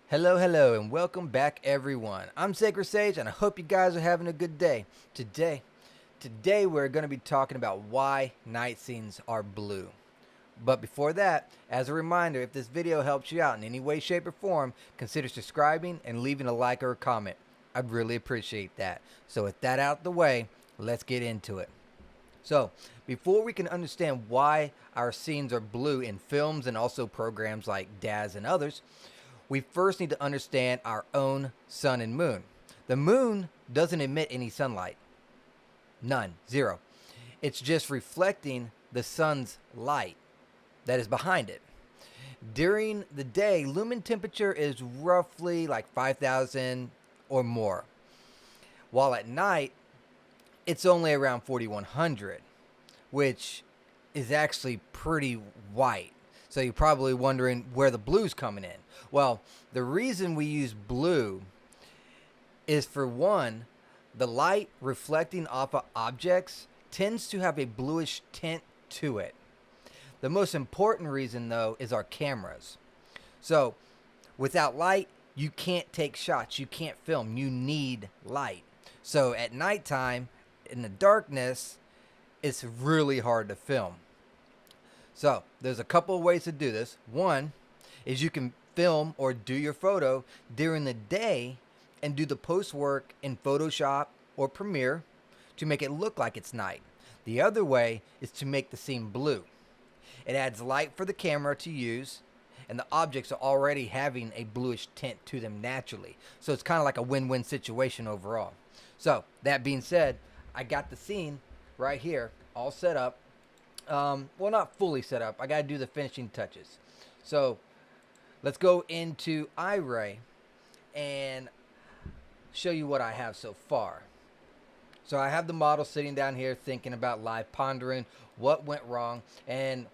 Hello, hello, and welcome back, everyone. I'm Sacred Sage, and I hope you guys are having a good day. Today we're going to be talking about why night scenes are blue. But before that, as a reminder, if this video helps you out in any way, shape, or form, consider subscribing and leaving a like or a comment. I'd really appreciate that. So with that out the way, let's get into it. So, before we can understand why our scenes are blue in films and also programs like Daz and others, we first need to understand our own sun and moon. The moon doesn't emit any sunlight. None. Zero. It's just reflecting the sun's light that is behind it. During the day, lumen temperature is roughly like 5,000 or more, while at night, it's only around 4,100, which is actually pretty white. So you're probably wondering where the blue's coming in. Well, the reason we use blue is, for one, the light reflecting off of objects tends to have a bluish tint to it. The most important reason, though, is our cameras. So without light, you can't take shots, you can't film, you need light. So at nighttime, in the darkness, it's really hard to film. So there's a couple of ways to do this. One is you can film or do your photo during the day and do the post work in Photoshop or Premiere to make it look like it's night. The other way is to make the scene blue. It adds light for the camera to use, and the objects are already having a bluish tint to them naturally. So it's kind of like a win-win situation overall. So that being said, I got the scene right here all set up. Well, not fully set up. I got to do the finishing touches. So let's go into iRay and show you what I have so far. So I have the model sitting down here thinking about life, pondering what went wrong, and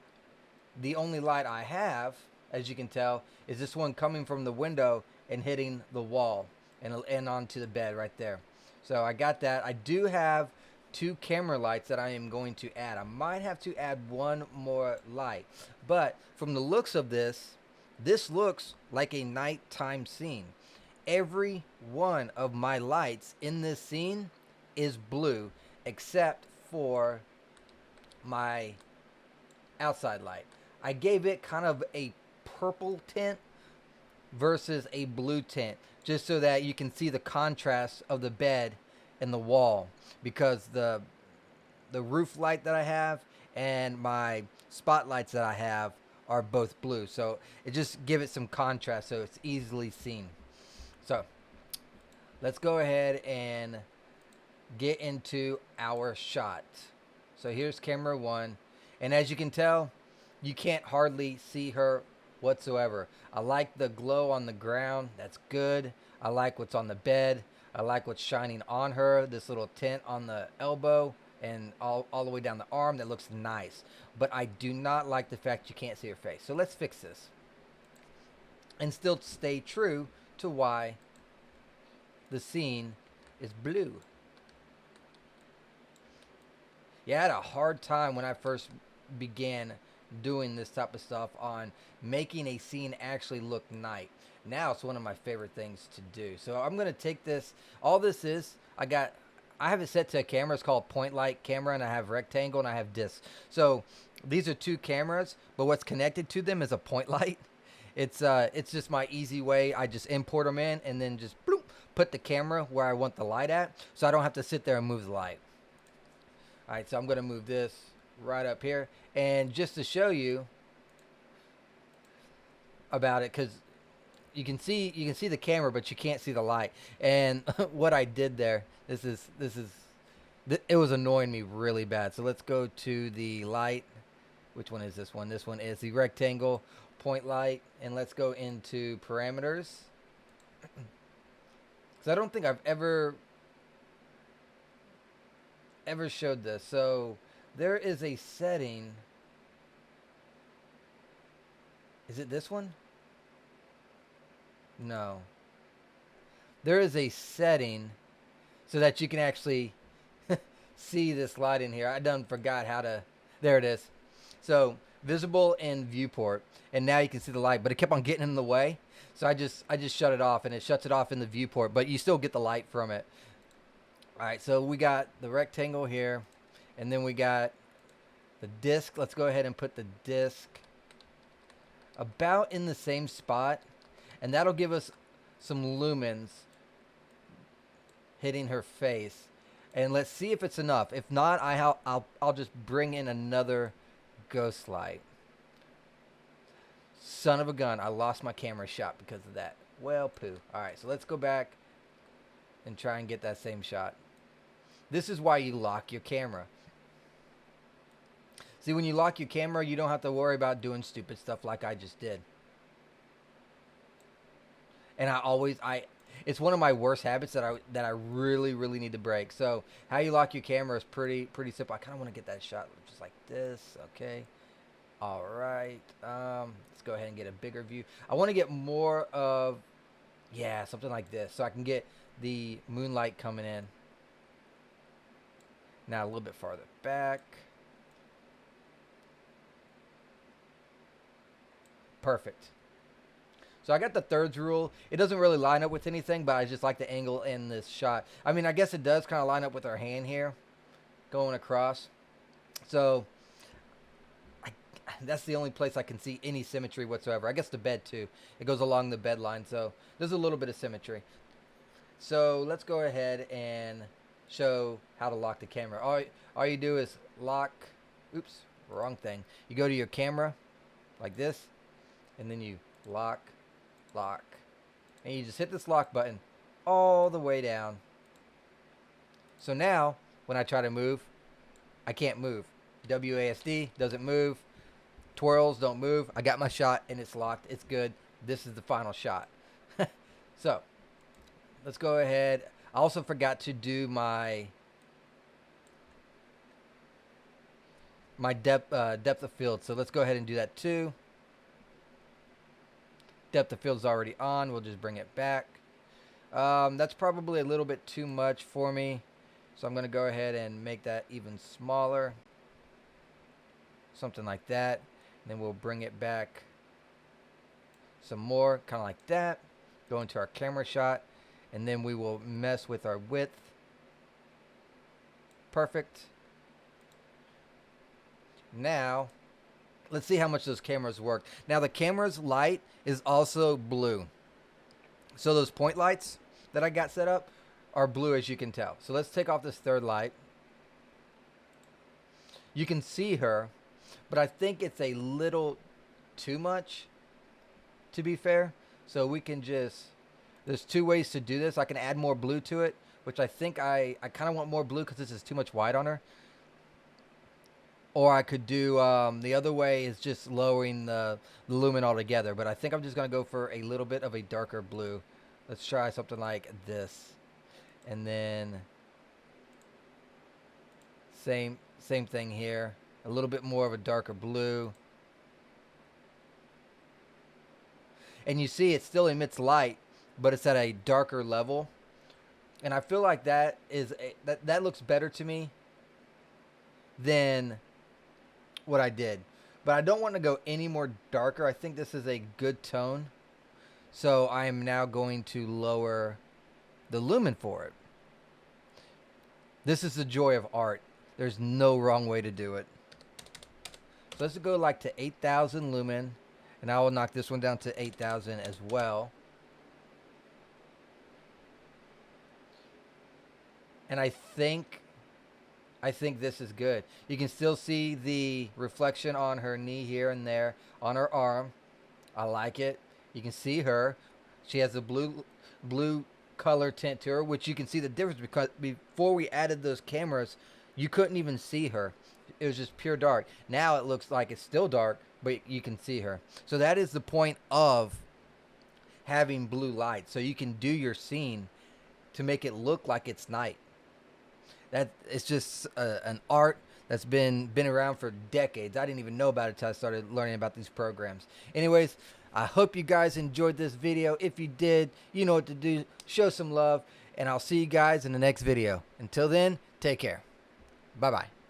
the only light I have, as you can tell, is this one coming from the window and hitting the wall and onto the bed right there. So I got that. I do have two camera lights that I am going to add. I might have to add one more light, but from the looks of this looks like a nighttime scene. Every one of my lights in this scene is blue except for my outside light. I gave it kind of a purple tint versus a blue tint, just so that you can see the contrast of the bed and the wall, because the roof light that I have and my spotlights that I have are both blue. So it just give it some contrast so it's easily seen. So let's go ahead and get into our shot. So here's camera one, and as you can tell, you can't hardly see her whatsoever. I like the glow on the ground. That's good. I like what's on the bed. I like what's shining on her. This little tint on the elbow and all the way down the arm. That looks nice. But I do not like the fact you can't see her face. So let's fix this and still stay true to why the scene is blue. Yeah, I had a hard time when I first began doing this type of stuff on making a scene actually look night. Now it's one of my favorite things to do. So I'm going to take this. All this is, I have it set to a camera. It's called point light camera, and I have rectangle and I have disc. So these are two cameras, but what's connected to them is a point light. It's just my easy way. I just import them in and then just bloop, put the camera where I want the light at, so I don't have to sit there and move the light. All right, so I'm going to move this right up here, and just to show you about it, because you can see the camera, but you can't see the light. And what I did there, it was annoying me really bad. So let's go to the light. Which one is this one? This one is the rectangle point light, and let's go into parameters. Because I don't think I've ever showed this. So there is a setting. Is it this one? No. There is a setting so that you can actually see this light in here. I done forgot how to. There it is. So visible in viewport, and now you can see the light, but it kept on getting in the way. So I just shut it off, and it shuts it off in the viewport, but you still get the light from it. All right, so we got the rectangle here, and then we got the disc. Let's go ahead and put the disc about in the same spot, and that'll give us some lumens hitting her face. And let's see if it's enough. If not, I'll just bring in another ghost light. Son of a gun, I lost my camera shot because of that. Well, poo. All right, so let's go back and try and get that same shot. This is why you lock your camera. See, when you lock your camera, you don't have to worry about doing stupid stuff like I just did. And it's one of my worst habits that I really need to break. So how you lock your camera is pretty simple. I kind of want to get that shot just like this. Okay. All right. Let's go ahead and get a bigger view. I want to get more of, yeah, something like this, so I can get the moonlight coming in. Now a little bit farther back. Perfect. So I got the thirds rule. It doesn't really line up with anything, but I just like the angle in this shot. I mean, I guess it does kind of line up with our hand here going across. So that's the only place I can see any symmetry whatsoever. I guess the bed too. It goes along the bed line, so there's a little bit of symmetry. So let's go ahead and show how to lock the camera. All you do is lock, oops, wrong thing. You go to your camera like this, and then you lock, and you just hit this lock button all the way down. So now when I try to move, I can't move. WASD doesn't move. Twirls don't move. I got my shot and it's locked. It's good. This is the final shot. So let's go ahead. I also forgot to do my depth of field. So let's go ahead and do that too. Depth of field is already on. We'll just bring it back. That's probably a little bit too much for me, so I'm going to go ahead and make that even smaller. Something like that. And then we'll bring it back some more, kind of like that. Go into our camera shot, and then we will mess with our width. Perfect. Now let's see how much those cameras work. Now the camera's light is also blue. So those point lights that I got set up are blue, as you can tell. So let's take off this third light. You can see her, but I think it's a little too much, to be fair. So we can just, there's two ways to do this. I can add more blue to it, which I think I kind of want more blue because this is too much white on her. Or I could do, the other way is just lowering the lumen altogether. But I think I'm just going to go for a little bit of a darker blue. Let's try something like this. And then same thing here. A little bit more of a darker blue. And you see it still emits light, but it's at a darker level. And I feel like that is that looks better to me than what I did. But I don't want to go any more darker. I think this is a good tone. So I am now going to lower the lumen for it. This is the joy of art. There's no wrong way to do it. So let's go like to 8,000 lumen. And I will knock this one down to 8,000 as well. And I think this is good. You can still see the reflection on her knee here and there, on her arm. I like it. You can see her. She has a blue color tint to her, which you can see the difference because before we added those cameras, you couldn't even see her. It was just pure dark. Now it looks like it's still dark, but you can see her. So that is the point of having blue light. So you can do your scene to make it look like it's night. That it's just an art that's been around for decades. I didn't even know about it until I started learning about these programs. Anyways, I hope you guys enjoyed this video. If you did, you know what to do. Show some love, and I'll see you guys in the next video. Until then, take care. Bye-bye.